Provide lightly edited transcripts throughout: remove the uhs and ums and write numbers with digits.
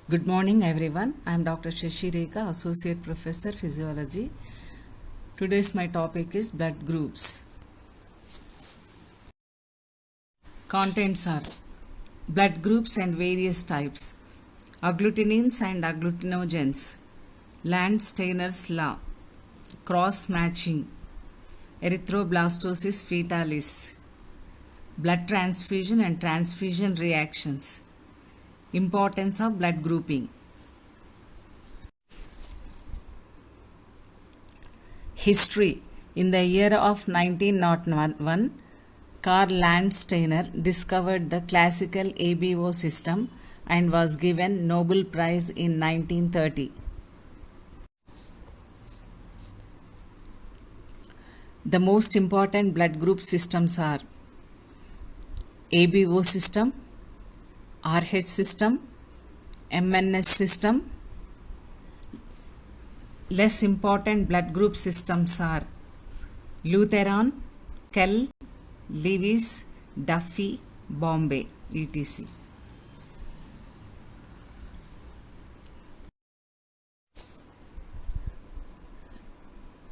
Good morning, everyone. I am Dr. Shashi Rekha, Associate Professor Physiology. Today's my topic is blood groups. Contents are blood groups and various types, agglutinins and agglutinogens, Landsteiner's law, cross matching, erythroblastosis fetalis, blood transfusion and transfusion reactions, importance of blood grouping. History. In the year of 1901, Karl Landsteiner discovered the classical ABO system and was given Nobel Prize in 1930. The most important blood group systems are ABO system, RH system, MNS system. Less important blood group systems are Lutheran, Kell, Lewis, Duffy, Bombay, etc.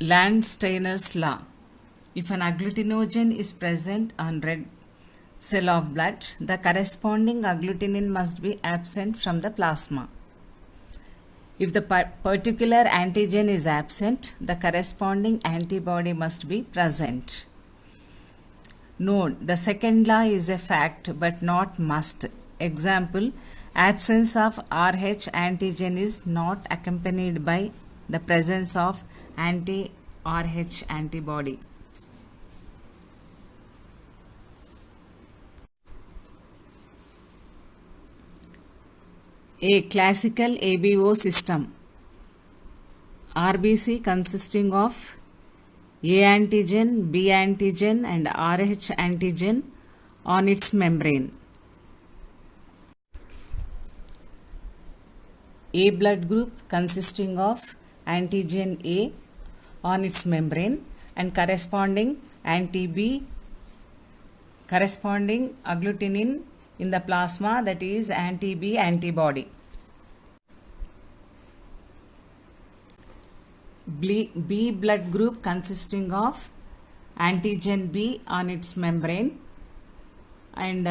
Landsteiner's law. If an agglutinogen is present on red cell of blood, the corresponding agglutinin must be absent from the plasma. If the particular antigen is absent, the corresponding antibody must be present. Note, the second law is a fact but not must. Example, absence of RH antigen is not accompanied by the presence of anti-RH antibody. A classical ABO system. RBC consisting of A antigen, B antigen and RH antigen on its membrane. A blood group consisting of antigen A on its membrane and corresponding anti-B corresponding agglutinin in the plasma, that is anti-B antibody. B blood group consisting of antigen B on its membrane and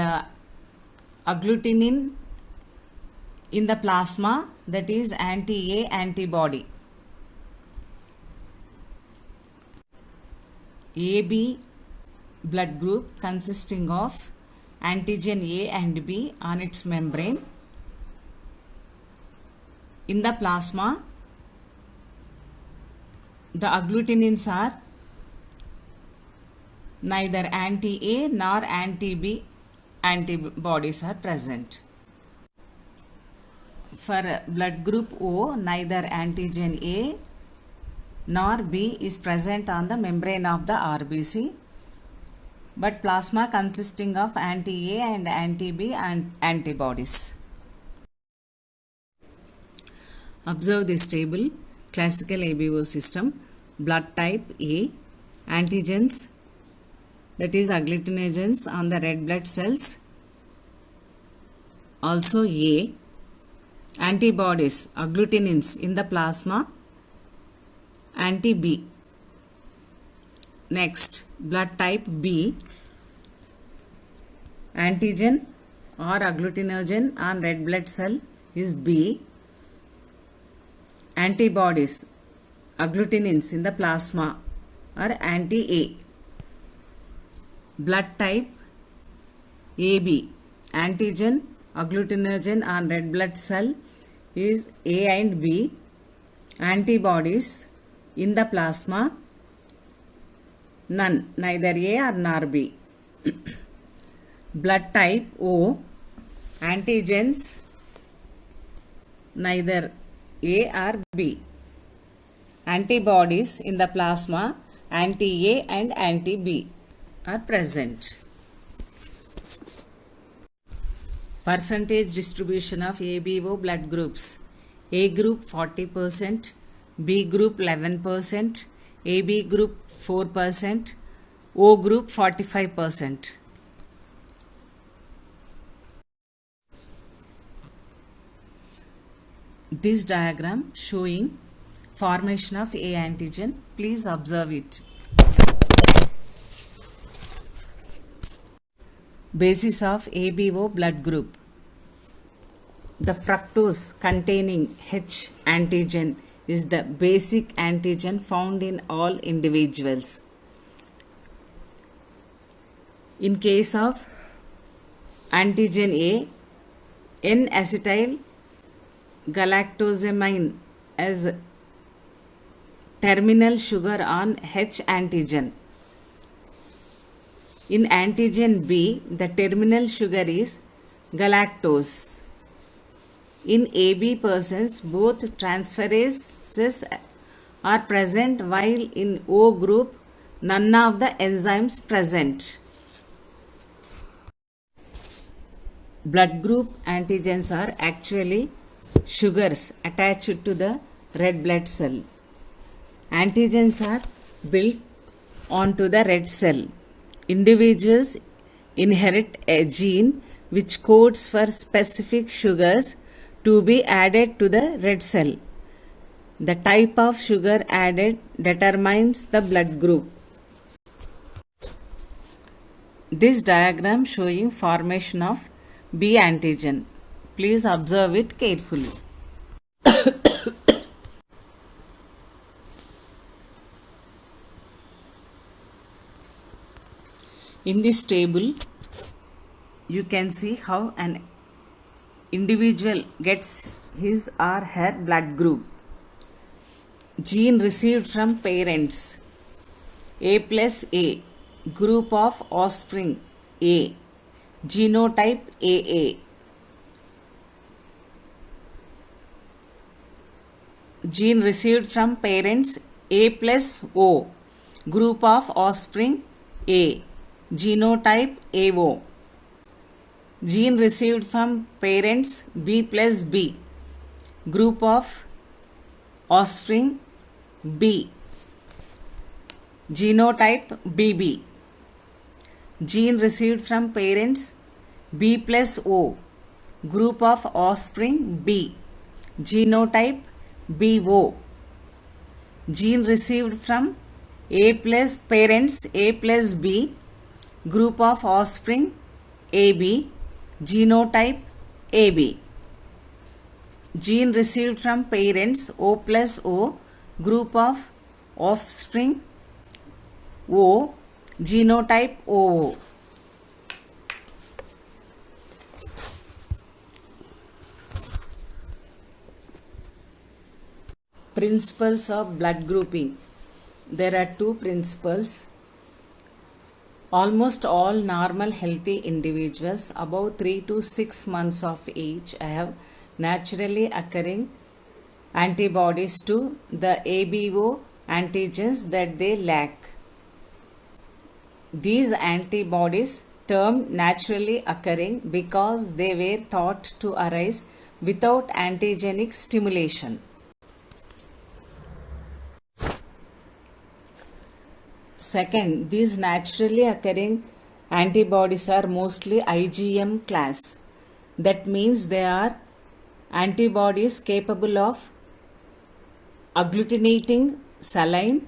agglutinin in the plasma, that is anti-A antibody. AB blood group consisting of antigen A and B on its membrane. In the plasma, the agglutinins are neither anti-A nor anti-B antibodies are present. For blood group O, neither antigen A nor B is present on the membrane of the RBC, but plasma consisting of anti-A and anti-B and antibodies. Observe this table. Classical ABO system. Blood type A. Antigens, that is agglutinogens on the red blood cells. Also A. Antibodies, agglutinins in the plasma. Anti-B. Next, blood type B. Antigen or agglutinogen on red blood cell is B. Antibodies, agglutinins in the plasma are anti-A. Blood type AB. Antigen, agglutinogen on red blood cell is A and B. Antibodies in the plasma, none, neither A or nor B. Blood type O. Antigens, neither A or B. Antibodies in the plasma, anti-A and anti-B are present. Percentage distribution of ABO blood groups. A group 40%, B group 11%, AB group 4%, O group 45%. This diagram showing formation of A antigen. Please observe it. Basis of ABO blood group. The fructose containing H antigen is the basic antigen found in all individuals. In case of antigen A, N-acetyl galactosamine as terminal sugar on H antigen. In antigen B, the terminal sugar is galactose. In AB persons, both transferases are present, while in O group, none of the enzymes present. Blood group antigens are actually sugars attached to the red blood cell. Antigens are built onto the red cell. Individuals inherit a gene which codes for specific sugars to be added to the red cell. The type of sugar added determines the blood group. This diagram showing formation of B antigen. Please observe it carefully. In this table, you can see how an individual gets his or her blood group. Gene received from parents A plus A, group of offspring A, genotype AA. Gene received from parents A plus O, group of offspring A, genotype AO. Gene received from parents B plus B, group of offspring B, genotype BB. Gene received from parents B plus O, group of offspring B, genotype BO. Gene received from A plus parents A plus B, group of offspring AB, genotype AB. Gene received from parents O plus O, group of offspring O, genotype OO. Principles of blood grouping. There are two principles. Almost all normal healthy individuals above 3 to 6 months of age have naturally occurring antibodies to the ABO antigens that they lack. These antibodies termed naturally occurring because they were thought to arise without antigenic stimulation. Second, these naturally occurring antibodies are mostly IgM class. That means they are antibodies capable of agglutinating saline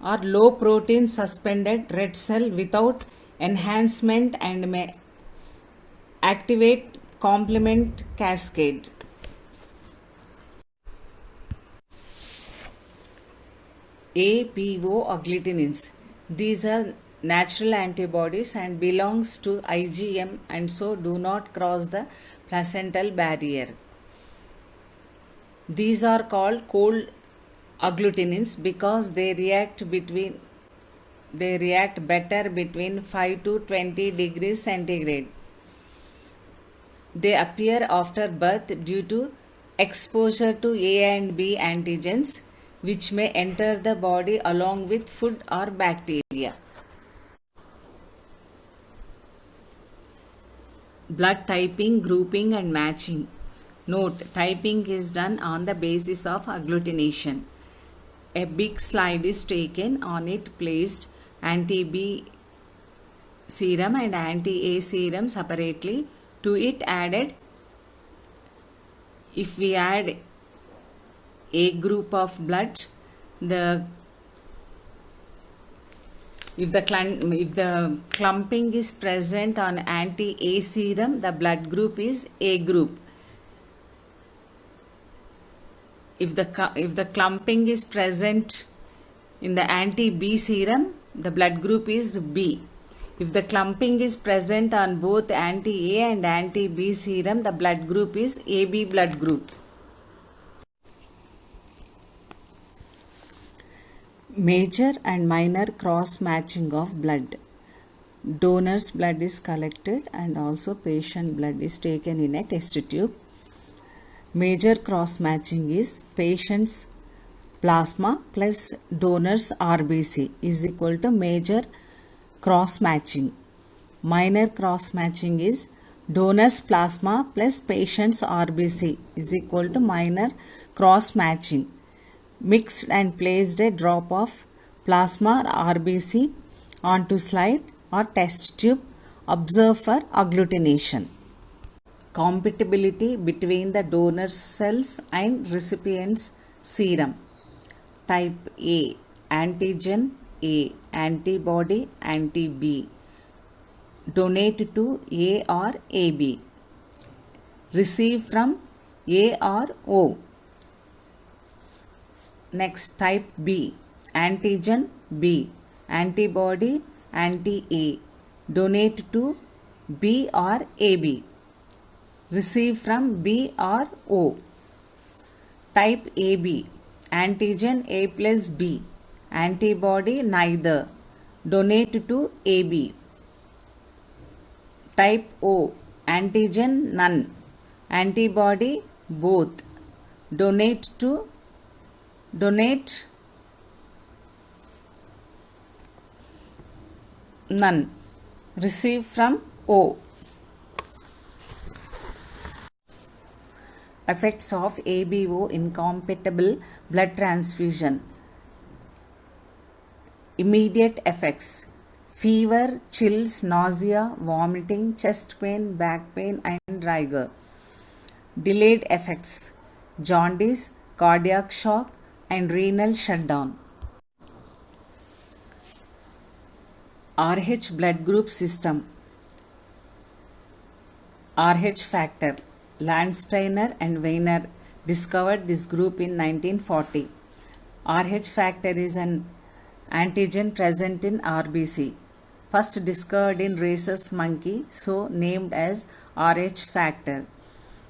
or low protein suspended red cell without enhancement and may activate complement cascade. APO agglutinins. These are natural antibodies and belongs to IgM and so do not cross the placental barrier. These are called cold agglutinins because they react better between 5 to 20 degrees centigrade. They appear after birth due to exposure to A and B antigens, which may enter the body along with food or bacteria. Blood typing, grouping and matching. Note, typing is done on the basis of agglutination. A big slide is taken, on it placed anti-B serum and anti-A serum separately. To it added if we add A group of blood, if the clumping is present on anti-A serum, the blood group is A group. If the clumping is present in the anti-B serum, the blood group is B. If the clumping is present on both anti-A and anti-B serum, the blood group is AB blood group. Major and minor cross matching of blood. Donor's blood is collected and also patient blood is taken in a test tube. Major cross matching is patient's plasma plus donor's RBC is equal to major cross matching. Minor cross matching is donor's plasma plus patient's RBC is equal to minor cross matching. Mixed and placed a drop of plasma or RBC onto slide or test tube. Observe for agglutination. Compatibility between the donor cells and recipient's serum. Type A, antigen A, antibody anti-B. Donate to A or AB. Receive from A or O. Next, type B, antigen B, antibody anti-A. Donate to B or AB. Receive from B or O. Type AB, antigen A plus B, antibody neither. Donate to AB. Type O, antigen none, antibody both. Donate none. Receive from O. Effects of ABO incompatible blood transfusion. Immediate effects: fever, chills, nausea, vomiting, chest pain, back pain and rigor. Delayed effects: jaundice, cardiac shock and renal shutdown. RH blood group system. RH factor. Landsteiner and Weiner discovered this group in 1940. RH factor is an antigen present in RBC. First discovered in rhesus monkey, so named as RH factor.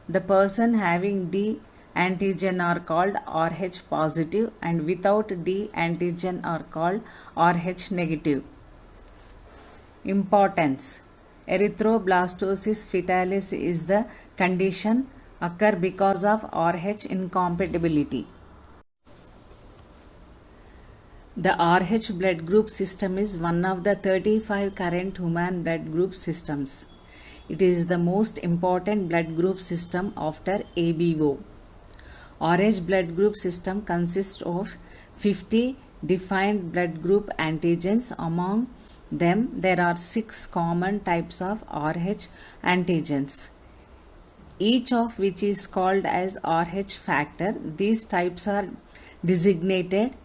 The person having D antigen are called RH positive and without D antigen are called RH negative. Importance: erythroblastosis fetalis is the condition occur because of RH incompatibility. The RH blood group system is one of the 35 current human blood group systems. It is the most important blood group system after ABO. RH blood group system consists of 50 defined blood group antigens. Among them, there are 6 common types of RH antigens, each of which is called as RH factor. These types are designated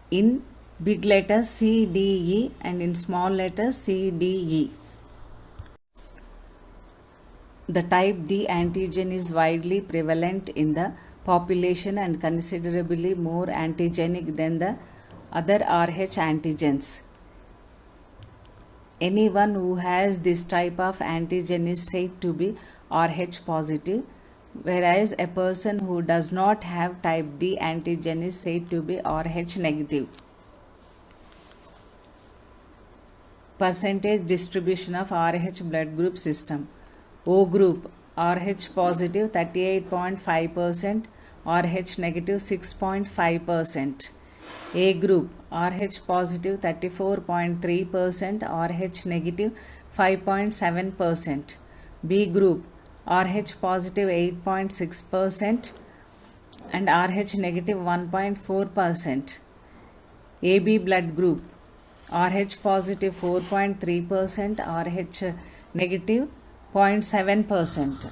in big letters C, D, E and in small letters C, D, E. The type D antigen is widely prevalent in the population and considerably more antigenic than the other RH antigens. Anyone who has this type of antigen is said to be RH positive, whereas a person who does not have type D antigen is said to be RH negative. Percentage distribution of RH blood group system. O group RH positive 38.5%, RH negative 6.5%. A group RH positive 34.3%, RH negative 5.7%. B group RH positive 8.6% and RH negative 1.4%. AB blood group RH positive 4.3%, RH negative 0.7%.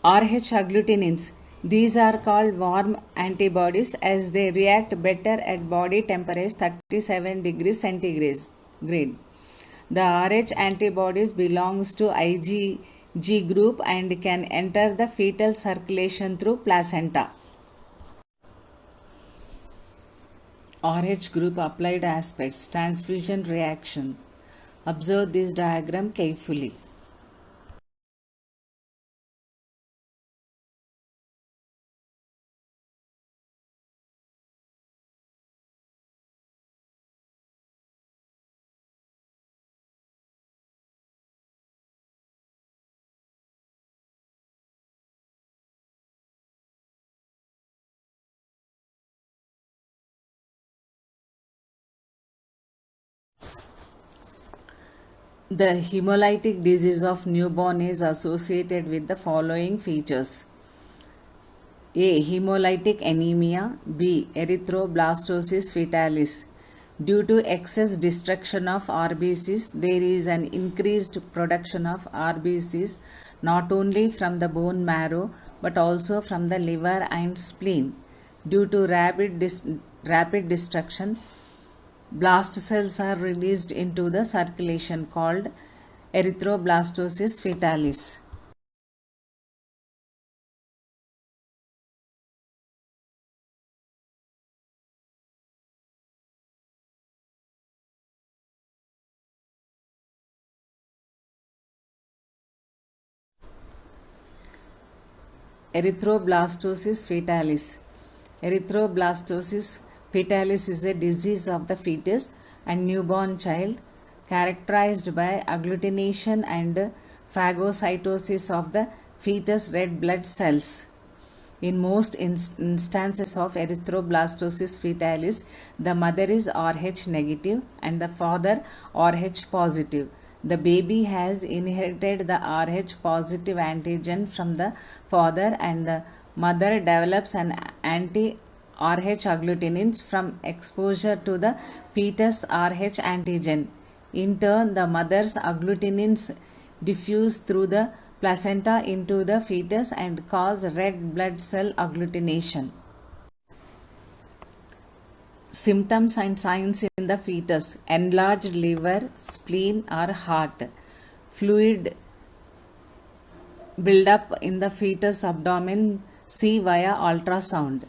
RH agglutinins. These are called warm antibodies as they react better at body temperature 37 degrees centigrade. The RH antibodies belongs to IgG group and can enter the fetal circulation through placenta. RH group applied aspects, transfusion reaction. Observe this diagram carefully. The hemolytic disease of newborn is associated with the following features. A. Hemolytic anemia. B. Erythroblastosis fetalis. Due to excess destruction of RBCs, there is an increased production of RBCs not only from the bone marrow but also from the liver and spleen. Due to rapid destruction, blast cells are released into the circulation called erythroblastosis fetalis. Erythroblastosis fetalis. Erythroblastosis fetalis is a disease of the fetus and newborn child characterized by agglutination and phagocytosis of the fetus red blood cells. In most instances of erythroblastosis fetalis, the mother is Rh negative and the father Rh positive. The baby has inherited the Rh positive antigen from the father and the mother develops an anti Rh agglutinins from exposure to the fetus Rh antigen. In turn, the mother's agglutinins diffuse through the placenta into the fetus and cause red blood cell agglutination. Symptoms and signs in the fetus: enlarged liver, spleen, or heart, fluid buildup in the fetus abdomen, see via ultrasound.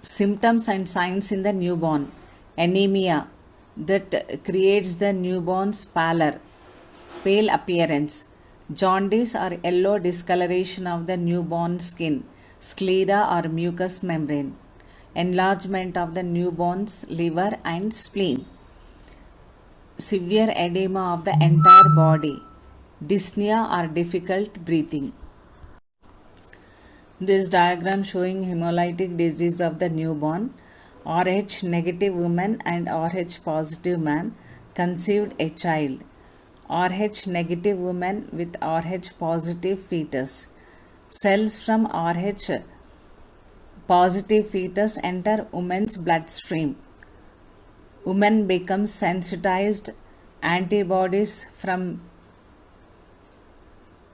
Symptoms and signs in the newborn: anemia that creates the newborn's pale appearance, jaundice or yellow discoloration of the newborn skin, sclera or mucous membrane, enlargement of the newborn's liver and spleen, severe edema of the entire body, dyspnea or difficult breathing. This diagram showing hemolytic disease of the newborn. Rh negative woman and Rh positive man conceived a child. Rh negative woman with Rh positive fetus. Cells from Rh positive fetus enter woman's bloodstream. Woman becomes sensitized. Antibodies from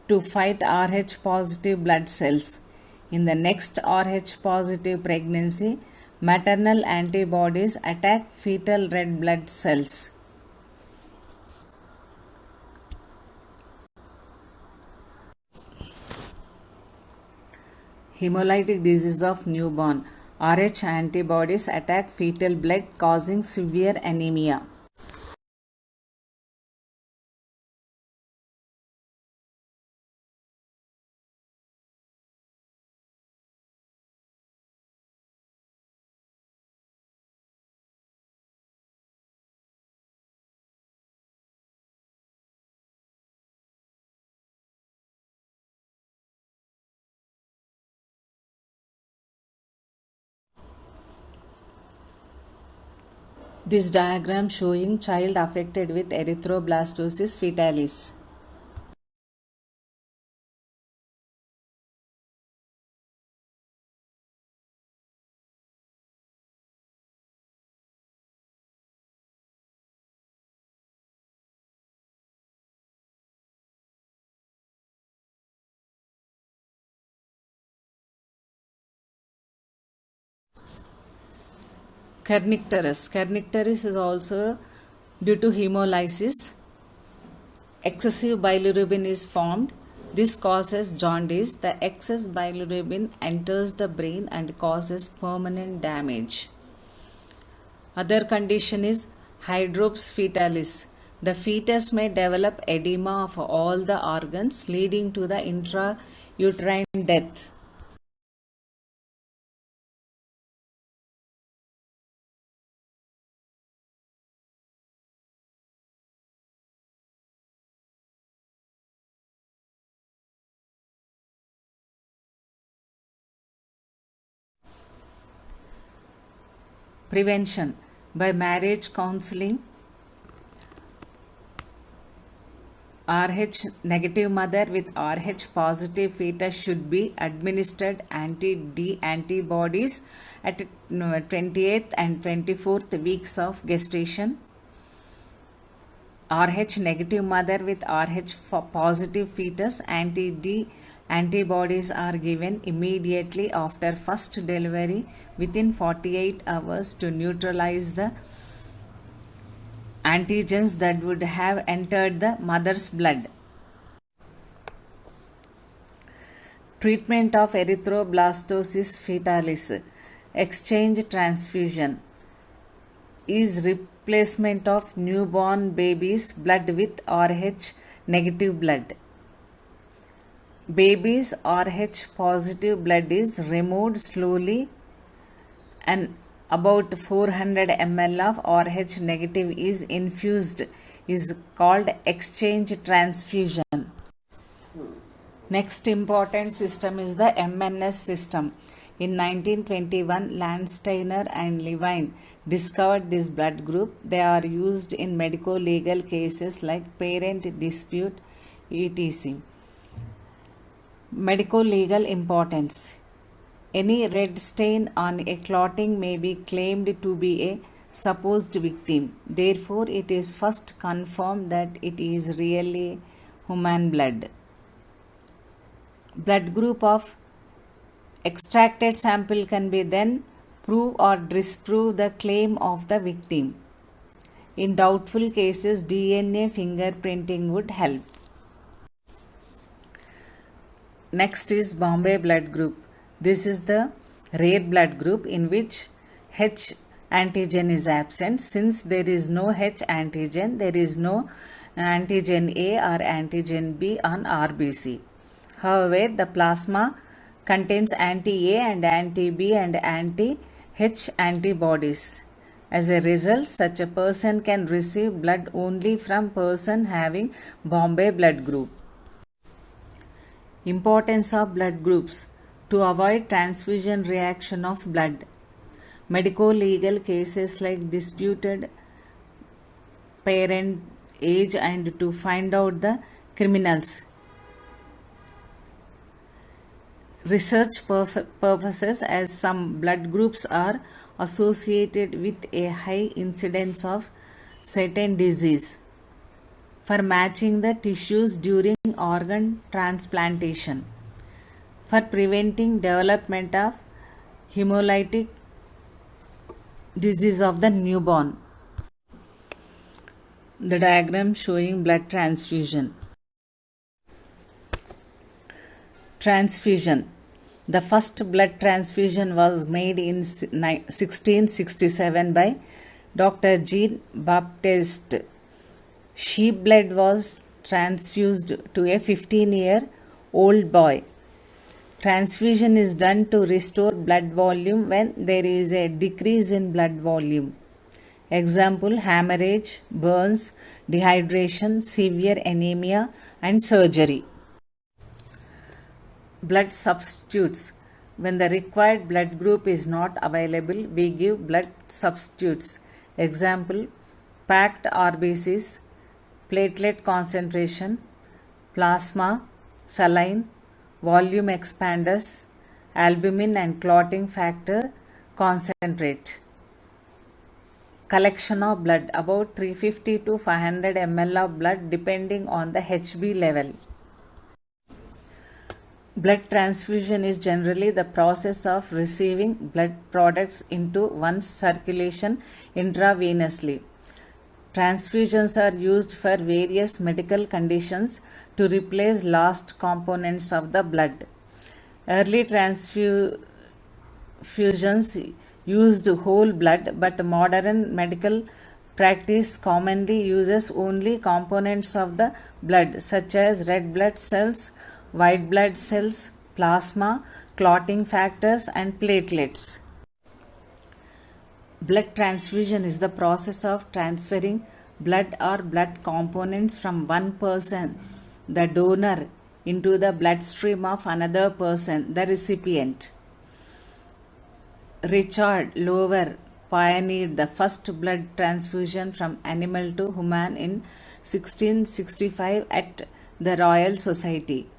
to fight Rh positive blood cells. In the next Rh positive pregnancy, maternal antibodies attack fetal red blood cells. Hemolytic disease of newborn. Rh antibodies attack fetal blood causing severe anemia. This diagram showing child affected with erythroblastosis fetalis. Kernicterus. Kernicterus is also due to hemolysis. Excessive bilirubin is formed. This causes jaundice. The excess bilirubin enters the brain and causes permanent damage. Other condition is hydrops fetalis. The fetus may develop edema of all the organs, leading to the intrauterine death. Prevention by marriage counseling. Rh negative mother with Rh positive fetus should be administered anti-D antibodies at 28th and 24th weeks of gestation. Rh negative mother with Rh positive fetus anti-D antibodies are given immediately after first delivery within 48 hours to neutralize the antigens that would have entered the mother's blood. Treatment of erythroblastosis fetalis. Exchange transfusion is replacement of newborn baby's blood with Rh negative blood. Baby's Rh positive blood is removed slowly and about 400 ml of Rh negative is infused, is called exchange transfusion. Next important system is the MNS system. In 1921, Landsteiner and Levine discovered this blood group. They are used in medico legal cases like parent dispute, etc. Medico legal importance. Any red stain on a clotting may be claimed to be a supposed victim. Therefore, it is first confirmed that it is really human blood. Blood group of extracted sample can be then prove or disprove the claim of the victim. In doubtful cases, DNA fingerprinting would help. Next is Bombay blood group. This is the rare blood group in which H antigen is absent. Since there is no H antigen, there is no antigen A or antigen B on RBC. However, the plasma contains anti-A and anti-B and anti-H antibodies. As a result, such a person can receive blood only from person having Bombay blood group. Importance of blood groups to avoid transfusion reaction of blood. Medico-legal cases like disputed parent age and to find out the criminals. Research purposes, as some blood groups are associated with a high incidence of certain disease. For matching the tissues during organ transplantation. For preventing development of hemolytic disease of the newborn. The diagram showing blood transfusion. Transfusion. The first blood transfusion was made in 1667 by Dr. Jean Baptiste. Sheep blood was transfused to a 15-year-old boy. Transfusion is done to restore blood volume when there is a decrease in blood volume. Example: hemorrhage, burns, dehydration, severe anemia, and surgery. Blood substitutes. When the required blood group is not available, we give blood substitutes. Example, packed RBCs, platelet concentration, plasma, saline, volume expanders, albumin and clotting factor concentrate. Collection of blood, about 350 to 500 ml of blood depending on the HB level. Blood transfusion is generally the process of receiving blood products into one's circulation intravenously. Transfusions are used for various medical conditions to replace lost components of the blood. Early transfusions used whole blood, but modern medical practice commonly uses only components of the blood such as red blood cells, white blood cells, plasma, clotting factors and platelets. Blood transfusion is the process of transferring blood or blood components from one person, the donor, into the bloodstream of another person, the recipient. Richard Lower pioneered the first blood transfusion from animal to human in 1665 at the Royal Society.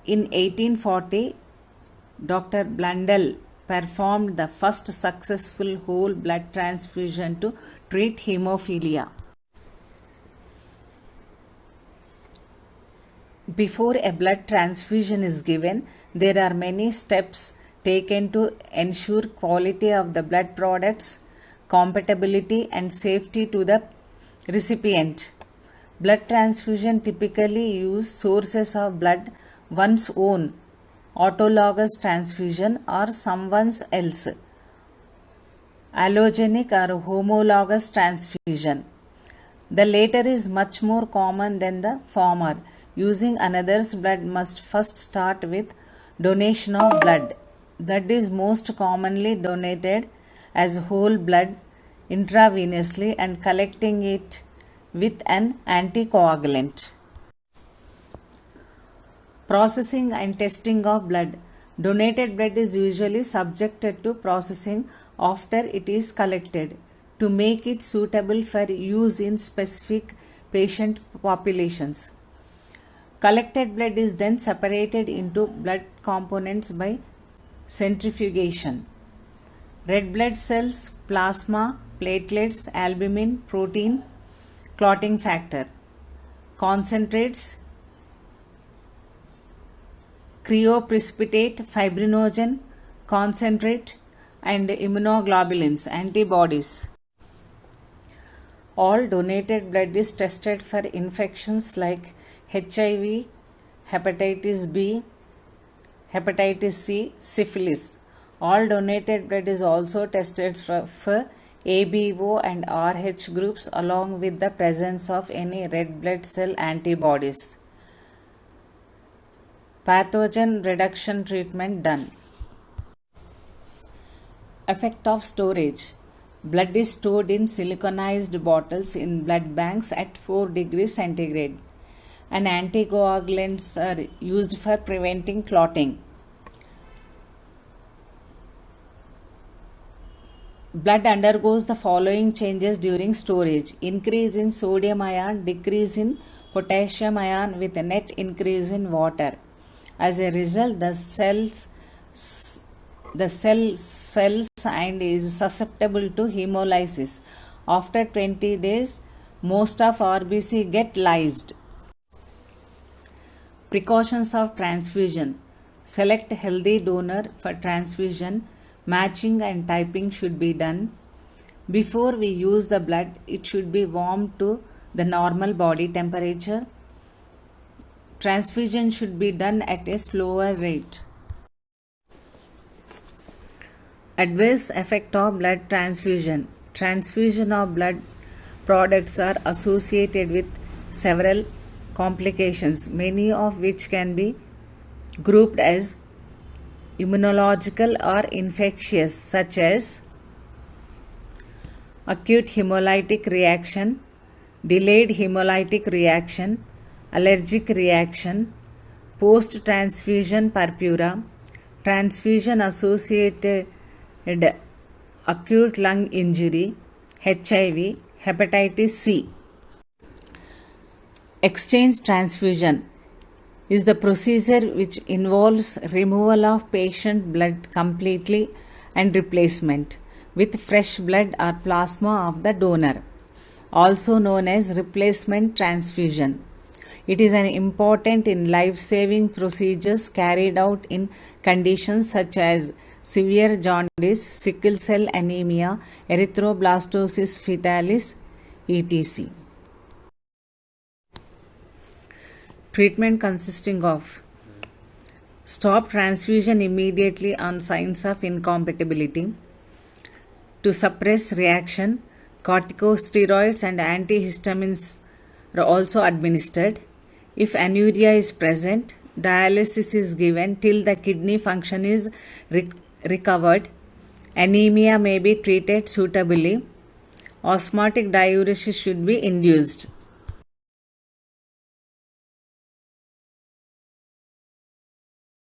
In 1840, Dr. Blundell performed the first successful whole blood transfusion to treat hemophilia. Before a blood transfusion is given, there are many steps taken to ensure quality of the blood products, compatibility and safety to the recipient. Blood transfusion typically use sources of blood one's own, autologous transfusion, or someone else, allogenic or homologous transfusion. The latter is much more common than the former. Using another's blood must first start with donation of blood. Blood is most commonly donated as whole blood intravenously and collecting it with an anticoagulant. Processing and testing of blood. Donated blood is usually subjected to processing after it is collected to make it suitable for use in specific patient populations. Collected blood is then separated into blood components by centrifugation. Red blood cells, plasma, platelets, albumin, protein, clotting factor. Concentrates, cryoprecipitate, fibrinogen, concentrate, and immunoglobulins, antibodies. All donated blood is tested for infections like HIV, hepatitis B, hepatitis C, syphilis. All donated blood is also tested for ABO and RH groups along with the presence of any red blood cell antibodies. Pathogen reduction treatment done. Effect of storage. Blood is stored in siliconized bottles in blood banks at 4 degrees centigrade. And anticoagulants are used for preventing clotting. Blood undergoes the following changes during storage: increase in sodium ion, decrease in potassium ion with a net increase in water. As a result, the cell swells and is susceptible to hemolysis. After 20 days, most of RBC get lysed. Precautions of transfusion. Select healthy donor for transfusion. Matching and typing should be done. Before we use the blood, it should be warmed to the normal body temperature. Transfusion should be done at a slower rate. Adverse effect of blood transfusion. Transfusion of blood products are associated with several complications, many of which can be grouped as immunological or infectious, such as acute hemolytic reaction, delayed hemolytic reaction, allergic reaction, post-transfusion purpura, transfusion associated acute lung injury, HIV, hepatitis C. Exchange transfusion is the procedure which involves removal of patient blood completely and replacement with fresh blood or plasma of the donor, also known as replacement transfusion. It is an important in life-saving procedures carried out in conditions such as severe jaundice, sickle cell anemia, erythroblastosis fetalis, etc. Treatment consisting of stop transfusion immediately on signs of incompatibility. To suppress reaction, corticosteroids and antihistamines are also administered. If anuria is present, dialysis is given till the kidney function is recovered. Anemia may be treated suitably. Osmotic diuresis should be induced.